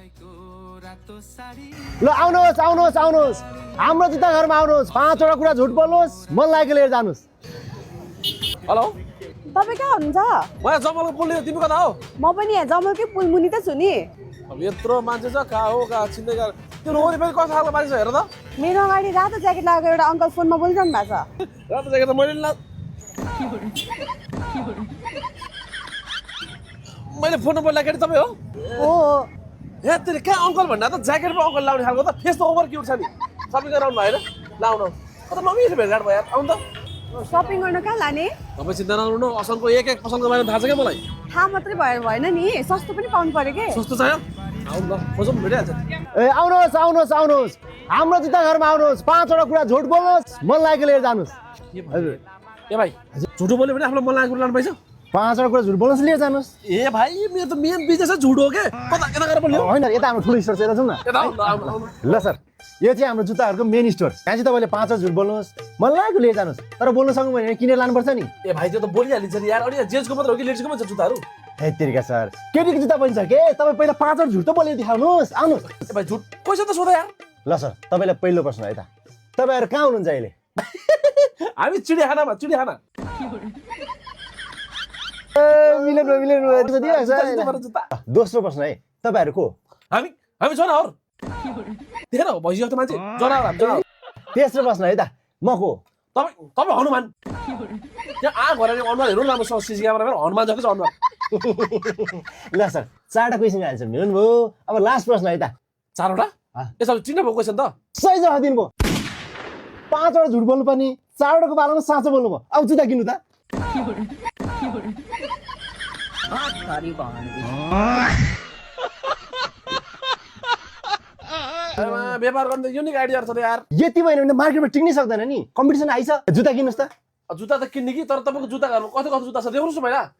ल आउनुहोस् आउनुहोस् आउनुहोस् हाम्रो जुत्ता घरमा आउनुहोस् 5 वटा कुरा झुट बोल्नुहोस् मन लागेको लिएर जानुहोस्। हेलो तपाईँ कहाँ हुनुहुन्छ? म यहाँ जमलको पुल लिएर तिमी कता हो? म पनि यहाँ जमलकै पुल मुनि त छु नि। अब यत्रो मान्छे छ कहाँ हो कहाँ चिन्दै गएर त्यो वरिपरि कस्तो खालको मान्छे छ हेर त। मेरो अगाडि रातो ज्याकेट लगाएको एउटा अङ्कल फोनमा बोलिरहनु भएको छ। रातो ज्याकेट त मैले मैले फोनमा बोल्दाखेरि तपाईँ हो? हो हे तेरि कहाँ अङ्कल भन्दा त ज्याकेटमा अङ्कल लाउने खालको त फेस त ओभर क्युट छ नि। सबै गरेर आउनु भएन लाउनु कता नमिठो भेटघाट भयो यार आउनु त। सपिङ गर्न कहाँ लाने? तपाईँ चिन्ता नगर्नु असलको एक एक पसलको बारेमा थाहा छ क्या मलाई। थाहा मात्रै भयो भएन नि सस्तो पनि पाउनु पर्यो के। सस्तो चाहियो आउनु ल खोजौँ भेटिहाल्छ। ए आउनुहोस् आउनुहोस् आउनुहोस् हाम्रो जुत्ता घरमा आउनुहोस् 5 वटा कुरा झुट बोल्नुहोस् मन लागेको लिएर जानुहोस्। हजुर ए भाइ झुटो बोल्यो भने आफ्नो मन लागेको लानु पाइन्छ? 5 वटा कुरा झुट बोल्नुहोस् लिएर जानुहोस्। ए भाइ मेरो त मेन बिजनेस झुट हो के कता यता गएर बोल्यो होइन यता हाम्रो ठुलो स्टोर चाहिँ जाउँ न। यता आउनु आउनु ल सर यो चाहिँ हाम्रो जुत्ताहरूको मेन स्टोर। यहाँ चाहिँ तपाईँले 5 वटा झुट बोल्नुहोस् मन लागेको लिएर जानुहोस् तर बोल्नु सक्नु भने किनेर लानुपर्छ नि। ए भाइ त्यो त बोलिहालिन्छ नि यार अनि जेन्ट्सको मात्र हो कि लेडिजको पनि छ जुत्ताहरू? हे तेरिका सर केटीको जुत्ता पनि छ के तपाईँ पहिला 5 वटा झुट त बोलेर देखाउनुहोस् आउनुहोस्। ए भाइ झुट पैसा त सोधा यार। ल सर तपाईँलाई पहिलो प्रश्न है त तपाईँहरू कहाँ हुनुहुन्छ अहिले? हामी चिडियाखानामा चिडियाखाना। जुत्ता दोस्रो प्रश्न है तपाईँहरू को? हामी हामी जनावर देखेन हो भैँसी जस्तो मान्छे जनावर हामी जनावर। तेस्रो प्रश्न है त म को? तपाईँ तपाईँ हनुमान त्यहाँ घर अनुहार हेर्नु राम्रो सिसी क्यामेरा हनुमान जस्तो छ अनुहार। ल सर 4वटा क्वेसन आन्सर दिनुभयो अब लास्ट प्रश्न है त 4वटा यसो चिन्न भएको क्वेसन त सही जवाफ दिनुभयो 5 वटा झुट बोल्नु पर्ने 4 वटाको बारेमा साँचो बोल्नु भयो अब जुत्ता किन्नु त। व्यापार गर्नु युनिक आइडिया छ यार। यति भयो भने मार्केटमा टिक्नै सक्दैन नि कम्पिटिसन आइछ जुत्ता किन्नुहोस् त। जुत्ता त किन्ने कि तर तपाईँको जुत्ता घरमा कस्तो कस्तो जुत्ता छ देखाउनुहोस् न पहिला।